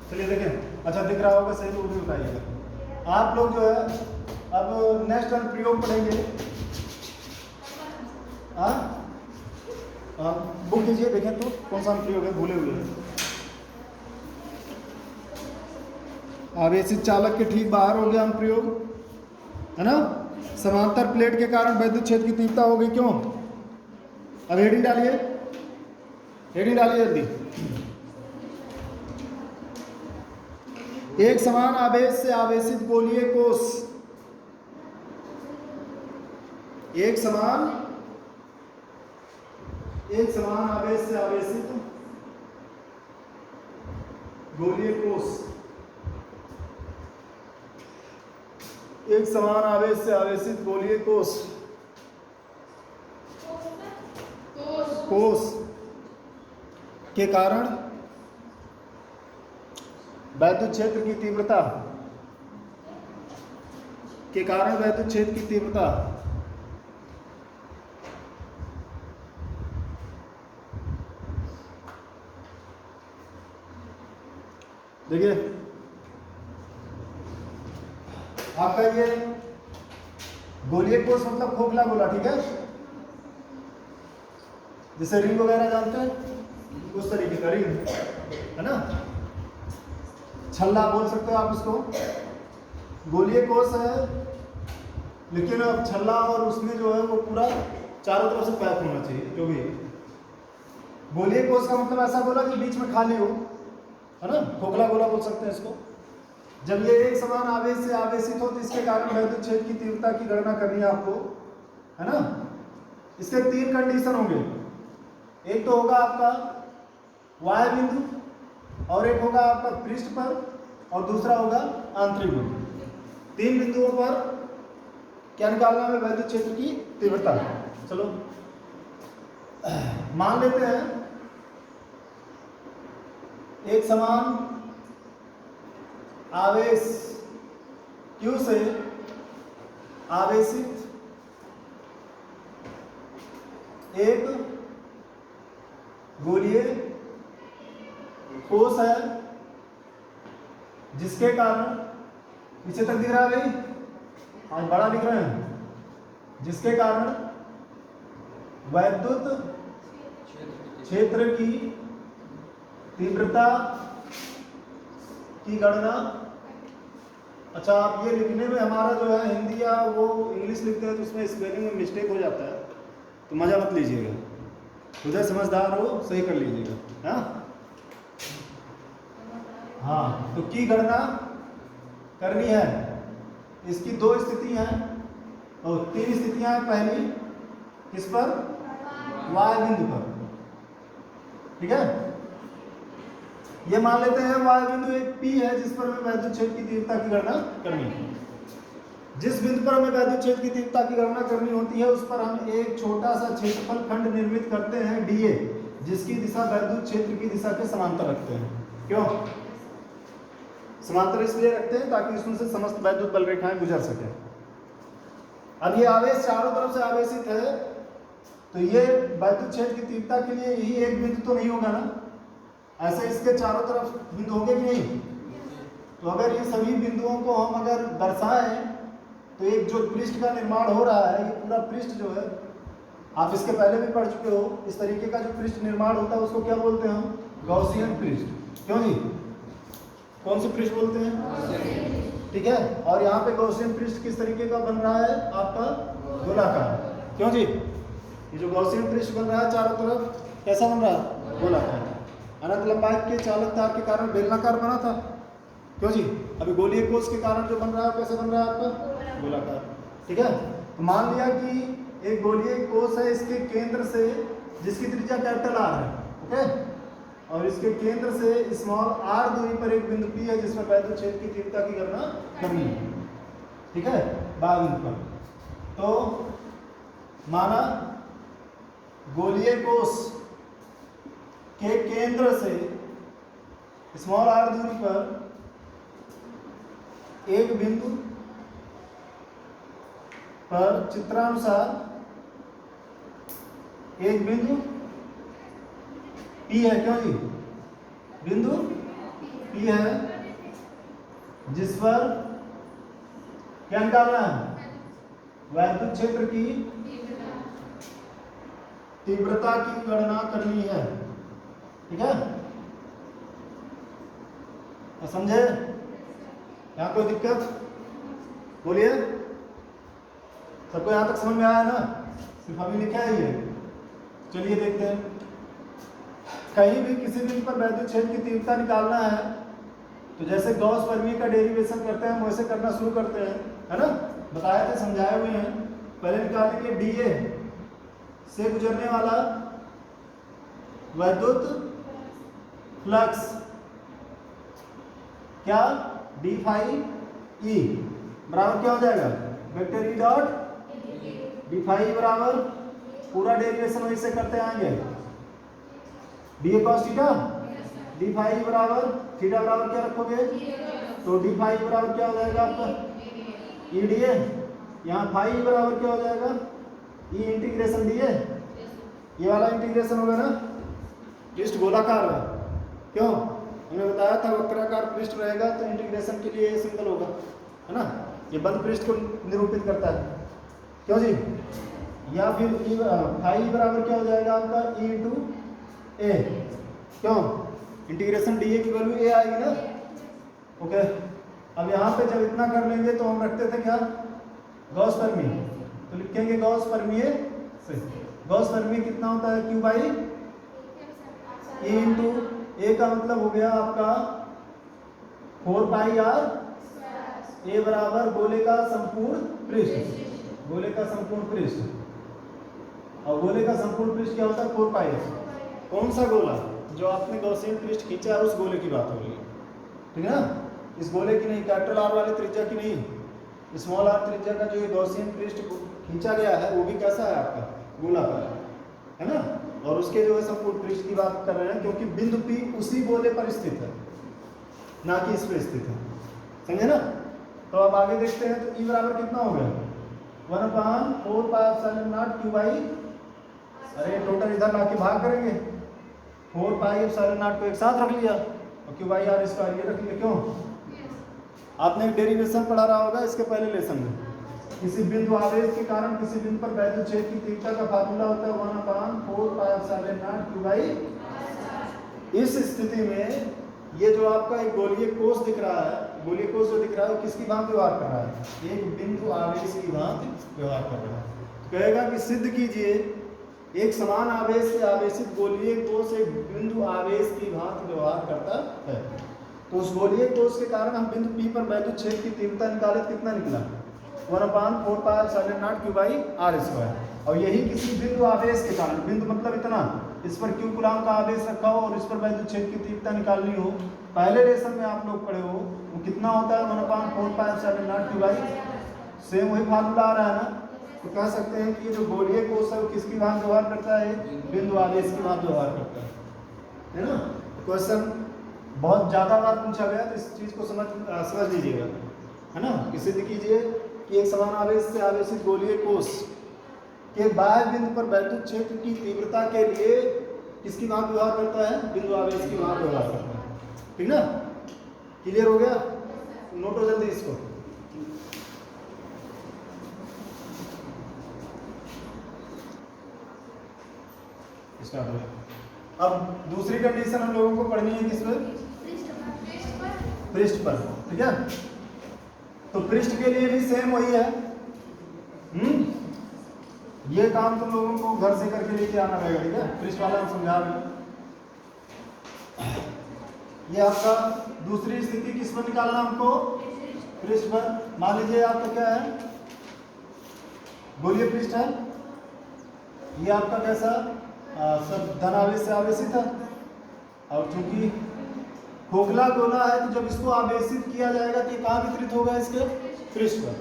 चलिए देखें, अच्छा दिख रहा होगा, सही तो भी बताइएगा। आप लोग जो है अब नेक्स्ट अनुप्रयोग पढ़ेंगे। बुक कीजिए, देखें तो कौन सा अनुप्रयोग है, भूले हुए हैं। आवेशित चालक के ठीक बाहर हो गया अनुप्रयोग, है ना। समांतर प्लेट के कारण वैद्युत क्षेत्र की तीव्रता हो गई, क्यों? अब हेडिंग डालिए, हेडिंग डालिए जल्दी। एक समान आवेश से आवेशित गोलीय कोष, एक समान आवेश से आवेशित गोलीय कोष, एक समान आवेश से आवेशित गोलीय कोष के कारण वैद्युत क्षेत्र की तीव्रता देखिए आपका ये गोलीय कोष मतलब खोखला गोला, ठीक है, जैसे रिंग वगैरह जानते हैं उस तरीके का रिंग, है ना। छल्ला बोल सकते हो आप उसको, गोलीय कोष है, लेकिन अब छल्ला और उसमें जो है वो पूरा चारों तरफ से पैक होना चाहिए। जो भी गोलीय कोष का मतलब ऐसा गोला जो बीच में खाली हो, है ना, खोखला गोला बोल सकते हैं इसको। जब ये एक समान आवेश से आवेशित हो तो इसके कारण वैद्युत क्षेत्र की तीव्रता की गणना करनी है आपको, है ना। इसके 3 कंडीशन होंगे, एक तो होगा आपका वाय बिंदु, और एक होगा आपका पृष्ठ पर, और दूसरा होगा आंतरिक बिंदु। 3 बिंदुओं पर क्या निकालना है? वैद्युत क्षेत्र की तीव्रता। चलो मान लेते हैं एक समान आवेश Q से आवेशित एक गोलीय कोष है, जिसके कारण, पीछे तक दिख रहा है भाई, आज बड़ा लिख रहे हैं, जिसके कारण वैद्युत क्षेत्र की तीव्रता की गणना। अच्छा, आप ये लिखने में हमारा जो है हिंदी या वो इंग्लिश लिखते हैं तो उसमें स्पेलिंग में मिस्टेक हो जाता है, तो मजा मत लीजिएगा, खुद समझदार हो, सही कर लीजिएगा। हाँ, तो की गणना करनी है। इसकी 2 स्थिति हैं और 3 स्थितियां हैं। पहली किस पर? वाय बिंदु पर, ठीक है। ये मान लेते हैं वाय बिंदु एक P है, जिस पर हमें वैद्युत क्षेत्र की तीव्रता की गणना करनी है। जिस बिंदु पर हमें वैद्युत क्षेत्र की तीव्रता की गणना करनी होती है उस पर हम एक छोटा सा क्षेत्रफल खंड निर्मित करते हैं dA, जिसकी दिशा वैद्युत क्षेत्र की दिशा के समांतर रखते हैं। क्यों समांतर? इसलिए रखते हैं ताकि इसमें से समस्त वैद्युत बल रेखाएं गुजर सके। अब ये आवेश चारों तरफ से आवेशित है, तो ये वैद्युत क्षेत्र की तीव्रता के लिए यही एक बिंदु तो नहीं होगा ना, ऐसे इसके चारों तरफ बिंदु होंगे कि नहीं? तो अगर ये सभी बिंदुओं को हम अगर दर्शाएं तो एक जो पृष्ठ का निर्माण हो रहा है, ये पूरा पृष्ठ जो है, आप इसके पहले भी पढ़ चुके हो, इस तरीके का जो पृष्ठ निर्माण होता है उसको क्या बोलते हैं हम? गॉसियन पृष्ठ। क्यों जी? कौन से पृष्ठ बोलते हैं? ठीक है। और यहाँ पे गॉसियन पृष्ठ किस तरीके का बन रहा है? आपका गोलाकार। क्यों जी? ये जो गॉसियन पृष्ठ बन रहा है चारों तरफ कैसा बन रहा है? गोलाकार। अनंत लंबाई के चालक तार के कारण बेलनाकार बना था। क्यों जी? अभी गोलीय कोष के कारण जो बन रहा है कैसे बन रहा है आपका? गोलाकार। ठीक है। तो मान लिया कि एक गोलीय कोष है, इसके केंद्र से, जिसकी त्रिज्या कैपिटल R है, ओके, और इसके केंद्र से स्मॉल r दूरी पर एक बिंदु P है, जिसमें वैद्युत क्षेत्र की तीव्रता की गणना करनी है। ठीक है, बार बिंदु पर। तो माना गोलीय कोष के केंद्र से स्मॉल r दूरी पर एक बिंदु पर चित्रानुसार एक बिंदु P है। क्यों जी? बिंदु P है जिस पर क्या निकालना है, वैद्युत क्षेत्र की तीव्रता की गणना करनी है। ठीक है, तो समझे? यहाँ कोई दिक्कत बोलिए, सबको यहाँ तक समझ में आया ना? सिर्फ अभी लिखा है ये। चलिए देखते हैं, कहीं भी किसी बिंदु पर वैद्युत क्षेत्र की तीव्रता निकालना है तो जैसे गॉस फर्मी का डेरिवेशन करते हैं हम वैसे करना शुरू करते हैं, है ना? बताए थे, समझाए हुए हैं। पहले निकालेंगे डीए से गुजरने वाला वैद्युत फ्लक्स, क्या, डी फाई ई बराबर क्या हो जाएगा, vector E dot D phi बराबर, पूरा डेरिवेशन वहीं से करते आएंगे, D cos theta D phi बराबर, थीटा बराबर क्या रखोगे, तो डी फाई बराबर क्या हो जाएगा आपका, ई डी ए, यहाँ फाई बराबर क्या हो जाएगा, ई इंटीग्रेशन डी ए, ये वाला इंटीग्रेशन होगा ना, पृष्ठ गोलाकार है, क्यों, हमने बताया था वक्राकार पृष्ठ रहेगा तो इंटीग्रेशन के लिए ये सिंबल होगा, है ना? ये बंद पृष्ठ को निरूपित करता है, क्यों जी? या फिर फाई बराबर क्या हो जाएगा आपका, ई इंटू ए, क्यों, इंटीग्रेशन डी ए की वैल्यू ए आएगी ना। ओके, अब यहाँ पे जब इतना कर लेंगे तो हम रखते थे क्या, गॉस फर्मी, तो लिखेंगे गॉस फर्मी से, गॉस फर्मी कितना होता है, क्यू बाई ए इंटू ए का मतलब हो गया आपका 4 पाई आर, ए बराबर गोले का संपूर्ण पृष्ठ, गोले का संपूर्ण पृष्ठ, और गोले का संपूर्ण पृष्ठ क्या होता है, 4 पाई। कौन सा गोला, जो आपने गॉसियन पृष्ठ खींचा है उस गोले की बात हो रही है, ठीक है ना? इस गोले की नहीं, कैपिटल आर वाले त्रिज्या की नहीं, स्मॉल आर त्रिज्या का जो ये गॉसियन पृष्ठ खींचा गया है वो भी कैसा है आपका, गोलाकार है ना? और उसके जो है संपूर्ण पृष्ठ की बात कर रहे हैं क्योंकि बिंदु P उसी गोले पर स्थित है, ना कि इस पे स्थित है, समझे ना? तो अब आगे देखते हैं, तो E बराबर कितना हो गया, 1/4 pi epsilon naught Q by, अरे टोटल इधर ला के भाग करेंगे, 4 पाई एप्सिलॉन नॉट को एक साथ रख लिया और क्यू बाई आर स्क्वायर ये रख लिया, क्यों? आपने डेरिवेशन पढ़ा रहा होगा इसके पहले लेसन में, किसी बिंदु आवेश के कारण किसी बिंदु पर वैद्युत क्षेत्र की तीव्रता का फार्मूला होता है 1/4 pi epsilon naught Q by. इस स्थिति में ये जो आपका एक गोलीय कोष दिख रहा है, गोलीय कोष जो दिख रहा है वो किसकी भांति व्यवहार कर रहा है, एक बिंदु आवेश की भांति व्यवहार कर रहा है। तो कहेगा कि सिद्ध कीजिए एक समान आवेश से आवेशित गोलीय कोष एक बिंदु आवेश की भांति व्यवहार करता है। तो उस गोलीय कोष के कारण हम बिंदु P पर वैद्युत क्षेत्र की तीव्रता निकाले, कितना निकला, 1/4 pi epsilon naught Q by R square. और यही किसी बिंदु आवेश के कारण, बिंदु मतलब इतना, इस पर क्यू कूलम का आवेश रखा हो और इस पर वैद्युत क्षेत्र की तीव्रता निकालनी हो, पहले लेसन में आप लोग पढ़े हो, वो कितना होता है 1/4 pi epsilon naught Q by, same वही फार्मूला आ रहा है ना। तो कह सकते हैं कि ये जो गोलीय कोष है वो किसकी भांति व्यवहार करता है, बिंदु आवेश की भांति व्यवहार करता है ना। क्वेश्चन बहुत ज़्यादा बार पूछा गया तो इस चीज़ को समझ लीजिएगा, है ना। कि सिद्ध कीजिए कि एक समान आवेश से आवेशित गोलीय कोष के बाह्य बिंदु पर वैद्युत क्षेत्र की तीव्रता के लिए किसकी भांति व्यवहार करता है, बिंदु आवेश की भांति व्यवहार करता है, ठीक ना। क्लियर हो गया, नोटो जल्दी इसको। स्टार्ट हो गया। अब दूसरी कंडीशन हम लोगों को पढ़नी है किस पर, पृष्ठ पर, ठीक है। तो पृष्ठ के लिए भी सेम वही है, ये काम तुम लोगों को घर से करके लेके आना रहेगा, ठीक है। पृष्ठ वाला हम समझा रहे, ये आपका दूसरी स्थिति किस पर निकालना हमको, पृष्ठ पर। मान लीजिए आपका क्या है, गोलीय पृष्ठ है, ये आपका कैसा सब धन आवेश से आवेशित है, और चूंकि खोखला गोला है तो जब इसको आवेशित किया जाएगा तो ये कहाँ वितरित होगा, इसके पृष्ठ पर,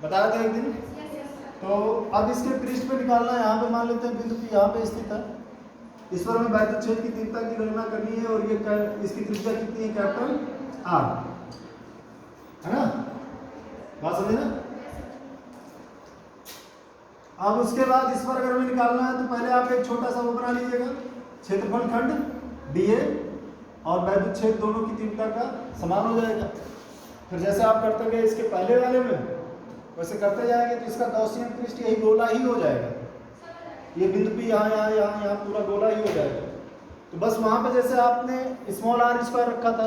बताया था एक दिन। तो अब इसके पृष्ठ पे निकालना है, यहाँ पे मान लेते हैं बिंदु P यहाँ पे स्थित है, इस पर हमें वैद्युत क्षेत्र की तीव्रता की गणना करनी है, और ये इसकी त्रिज्या कितनी है, कैपिटल R, है ना, बात समझे ना। अब उसके बाद इस पर अगर हमें निकालना है तो पहले आप एक छोटा सा वो बना लीजिएगा, क्षेत्रफल खंड DA, और वैद्युत छेद दोनों की तीव्रता का समान हो जाएगा। फिर जैसे आप करते गए इसके पहले वाले में वैसे करते जाएंगे तो इसका गॉसियन पृष्ठ यही गोला ही हो जाएगा। ये बिंदु भी यहाँ यहाँ यहाँ यहाँ पूरा गोला ही हो जाएगा। तो बस वहाँ पे जैसे आपने स्मॉल आर स्क्वायर रखा था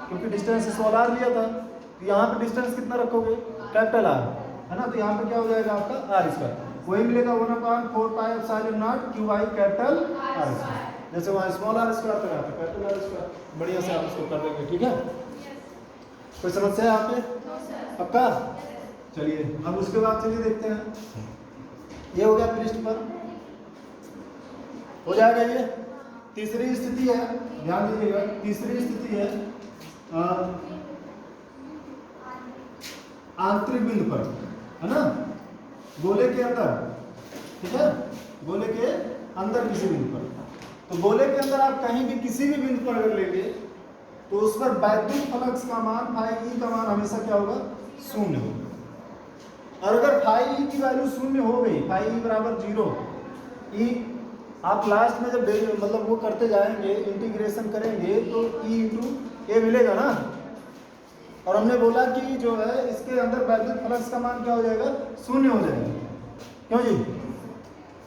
क्योंकि डिस्टेंस स्मॉल आर लिया था, तो यहाँ पे डिस्टेंस कितना रखोगे कैपिटल आर, है ना। तो यहाँ पे क्या हो जाएगा आपका आर स्क्वायर, वही मिलेगा 1/4 pi epsilon naught Q by capital R square. जैसे वहाँ स्मॉल आर स्क्वायर था यहाँ पे कैपिटल आर स्क्वायर, बढ़िया से आप इसको कर देंगे। ठीक है, कोई समस्या है यहाँ पे? पक्का? चलिए अब उसके बाद चलिए देखते हैं। ये हो गया पृष्ठ पर, हो जाएगा। ये तीसरी स्थिति है, ध्यान दीजिएगा। तीसरी स्थिति है आंतरिक बिंदु पर, है ना, गोले के अंदर। ठीक है, गोले के अंदर किसी बिंदु पर। तो गोले के अंदर आप कहीं भी किसी भी बिंदु पर अगर लेंगे तो उस पर वैद्युत फ्लक्स का मान फाई ई का मान हमेशा क्या होगा? शून्य होगा। और अगर फाई ई की वैल्यू शून्य हो गई, फाई ई बराबर 0, ई आप लास्ट में जब मतलब वो करते जाएंगे, इंटीग्रेशन करेंगे तो ई इंटू ए मिलेगा ना। और हमने बोला कि जो है इसके अंदर वैद्युत फ्लक्स का मान क्या हो जाएगा? शून्य हो जाएगा। क्यों जी?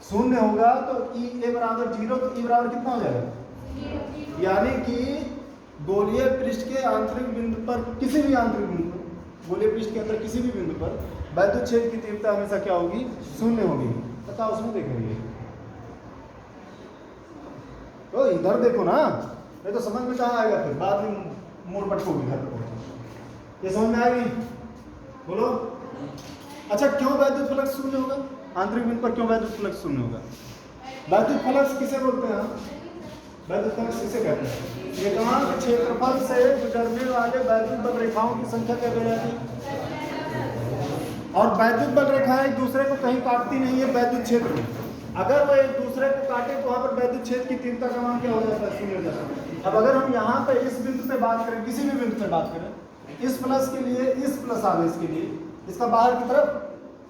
शून्य होगा तो ई ए बराबर 0, तो ई बराबर कितना हो जाएगा? यानी कि गोलीय पृष्ठ के आंतरिक बिंदु पर, किसी भी आंतरिक बिंदु पर, गोलीय पृष्ठ के अंदर किसी भी बिंदु पर वैद्युत छेद की तीव्रता हमेशा क्या होगी? शून्य होगी। बताओ उसमें देखेंगे तो इधर देखो ना, नहीं तो समझ में कहाँ आएगा, फिर बाद में मोड़ पटकोगी घर पर। ये समझ में आएगी? बोलो। अच्छा, क्यों वैद्युत फ्लक्स शून्य होगा? आंतरिक बिंदु पर क्यों वैद्युत फ्लक्स शून्य होगा? वैद्युत फ्लक्स किसे बोलते हैं? वैद्युत फ्लक्स किसे कहते हैं? एकांक क्षेत्रफल से गुजरने वाले वैद्युत बल रेखाओं की संख्या क्या कहलाती है? और वैद्युत बल रेखाएं एक दूसरे को कहीं काटती नहीं है वैद्युत क्षेत्र में। अगर वो एक दूसरे को काटे तो वहां पर वैद्युत क्षेत्र की तीव्रता का मान क्या हो जाता है? शून्य हो जाता है। अब अगर हम यहाँ पे इस बिंदु पे बात करें, किसी भी बिंदु पे बात करें, इस प्लस के लिए, इस प्लस आवेश के लिए इसका बाहर की तरफ,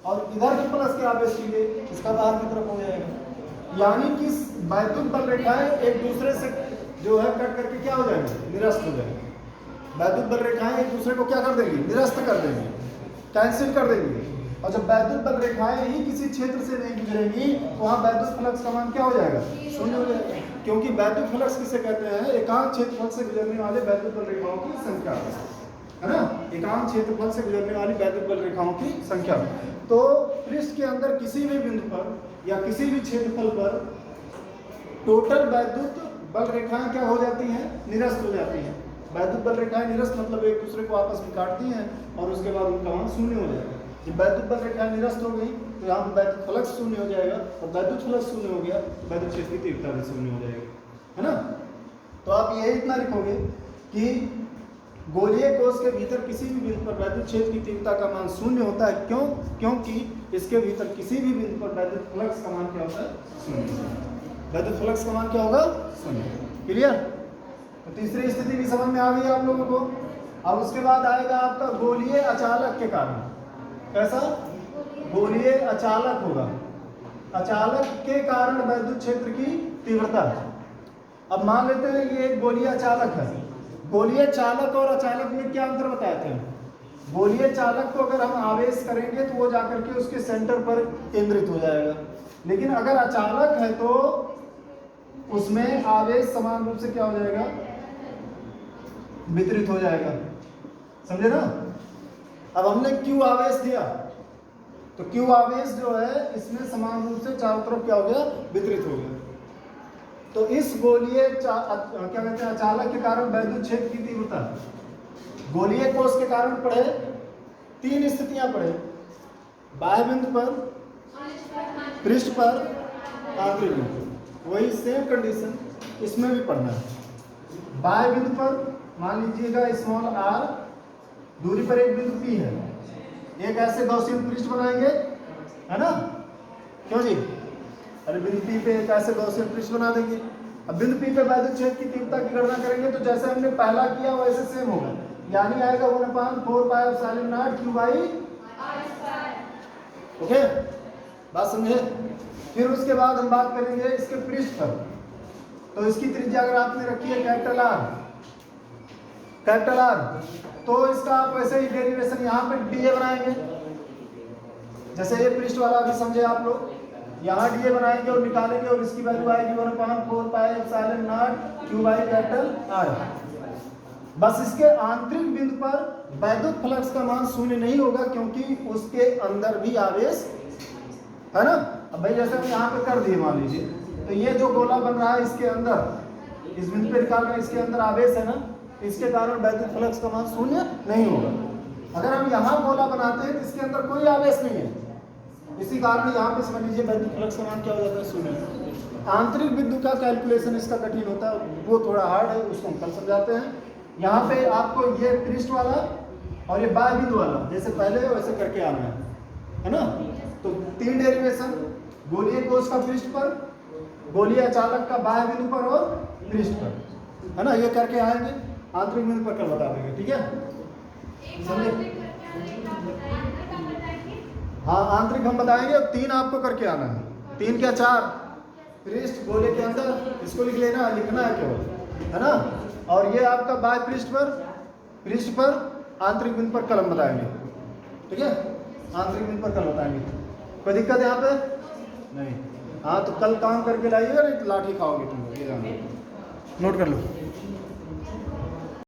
और इधर के प्लस के आवेश के लिए इसका बाहर की तरफ हो जाएगा। यानी कि वैद्युत बल रेखाएं एक दूसरे से जो है कट करके क्या हो जाएंगे? निरस्त हो जाएंगे। वैद्युत बल रेखाएं एक दूसरे को क्या कर देंगी? निरस्त कर देंगी, कैंसिल कर देंगी। और जब वैद्युत बल रेखाएं ही किसी क्षेत्र से नहीं गुजरेंगी तो वहां वैद्युत फ्लक्स का मान क्या हो जाएगा? शून्य हो जाएगा। क्योंकि वैद्युत फ्लक्स किसे कहते हैं? एकांक क्षेत्रफल से गुजरने वाले वैद्युत बल रेखाओं की संख्या, है ना। एकांक क्षेत्रफल से गुजरने वाली वैद्युत बल रेखाओं की संख्या। तो पृष्ठ के अंदर किसी भी बिंदु पर या किसी भी क्षेत्रफल पर टोटल वैद्युत बल रेखाएं क्या हो जाती हैं? निरस्त हो जाती हैं। वैद्युत बल रेखाएं निरस्त मतलब एक दूसरे को आपस में काटती हैं और उसके बाद उनका मान शून्य हो जाएगा। जब वैद्युत बल रेखाएं निरस्त हो गई तो यहाँ पर वैद्युत फ्लक्स शून्य हो जाएगा, और वैद्युत फ्लक्स शून्य हो गया तो वैद्युत क्षेत्र की तीव्रता भी शून्य हो जाएगी, है ना। तो आप यही इतना लिखोगे कि गोलीय कोश के भीतर किसी भी बिंदु पर वैद्युत क्षेत्र की तीव्रता का मान शून्य होता है। क्यों? क्योंकि इसके भीतर किसी भी बिंदु पर वैद्युत फ्लक्स का मान क्या होता है? शून्य। वैद्युत फ्लक्स का मान क्या होगा? शून्य। क्लियर? तो तीसरी स्थिति भी समझ में आ गई आप लोगों को। अब उसके बाद आएगा आपका गोलीय अचालक के कारण। कैसा? गोलीय अचालक होगा। अचालक के कारण वैद्युत क्षेत्र की तीव्रता। अब मान लेते हैं ये एक गोलीय अचालक है। गोलीय चालक और अचालक में क्या अंतर बताए थे? गोलीय चालक को अगर हम आवेश करेंगे तो वो जाकर के उसके सेंटर पर केंद्रित हो जाएगा, लेकिन अगर अचालक है तो उसमें आवेश समान रूप से क्या हो जाएगा? वितरित हो जाएगा। समझे ना? अब हमने क्यू आवेश दिया तो क्यू आवेश जो है इसमें समान रूप से चारों तरफ क्या हो गया? वितरित हो गया। तो इस गोलीय क्या कहते हैं अचालक के कारण वैद्युत क्षेत्र की तीव्रता, गोलीय कोश के कारण पढ़े, तीन स्थितियां पढ़े, बाह्य बिंदु पर, पृष्ठ पर, आंतरिक बिंदु। वही सेम कंडीशन इसमें भी पढ़ना है। बाह्य बिंदु पर मान लीजिएगा स्मॉल आर, दूरी पर एक बिंदु पी है, एक ऐसे गॉसियन पृष्ठ बनाएंगे, है ना। क्यों जी? अरे बिंदु पी पे एक ऐसे गॉसियन पृष्ठ बना देंगे। अब बिंदु पी पे वैद्युत क्षेत्र की तीव्रता की गणना करेंगे तो जैसे हमने पहला किया वैसे सेम होगा, यानी आएगा 1/4 pi epsilon naught Q by R square. Okay, बात समझे? फिर उसके बाद हम बात करेंगे इसके पृष्ठ पर। तो इसकी त्रिज्या अगर आपने रखी है कैपिटल आर कैपिटल आर, तो इसका आप वैसे ही डेरिवेशन यहाँ पे डीए बनाएंगे। जैसे ये पृष्ठ वाला भी समझे आप लोग, यहाँ डीए बनाएंगे और निकालेंगे और इसकी वैल्यू आएगी 1/4 pi epsilon naught Q by capital R. बस इसके आंतरिक बिंदु पर वैद्युत फ्लक्स का मान शून्य नहीं होगा क्योंकि उसके अंदर भी आवेश है ना। अब भाई जैसे हम यहाँ पे कर दिए मान लीजिए, तो ये जो गोला बन रहा है इसके अंदर इस बिंदु पे निकाल रहे हैं, इसके अंदर आवेश है ना, इसके कारण वैद्युत फ्लक्स का मान शून्य नहीं होगा। अगर हम यहाँ गोला बनाते हैं तो इसके अंदर कोई आवेश नहीं है, इसी कारण यहाँ पे समझ लीजिए वैद्युत फ्लक्स का मान क्या हो जाता है, शून्य। आंतरिक बिंदु का कैलकुलेशन इसका कठिन होता है, वो थोड़ा हार्ड है, उसको हम कल समझाते हैं। यहाँ पे आपको ये पृष्ठ वाला और ये बाह्य बिंदु वाला जैसे पहले वैसे करके आना है ना। तो 3 डेरिवेशन, गोलीय कोश का पृष्ठ पर, गोलीय अचालक का बाह्य बिंदु पर और पृष्ठ पर, है ना, ये करके आएंगे। आंतरिक बिंदु पर कल बता देंगे, ठीक है समझे। हाँ आंतरिक हम बताएंगे, और 3 आपको करके आना है, 3 क्या 4 पृष्ठ गोले के अंदर, इसको लिखना है केवल, है ना। और ये आपका बाह्य पृष्ठ पर आंतरिक बिंदु पर कल हम बताएंगे, ठीक है, आंतरिक बिंदु पर कल बताएंगे। कोई दिक्कत यहाँ पे नहीं। हाँ तो कल काम करके लाइएगा, नहीं तो लाठी खाओगे तुम, ये जानो, नोट कर लो।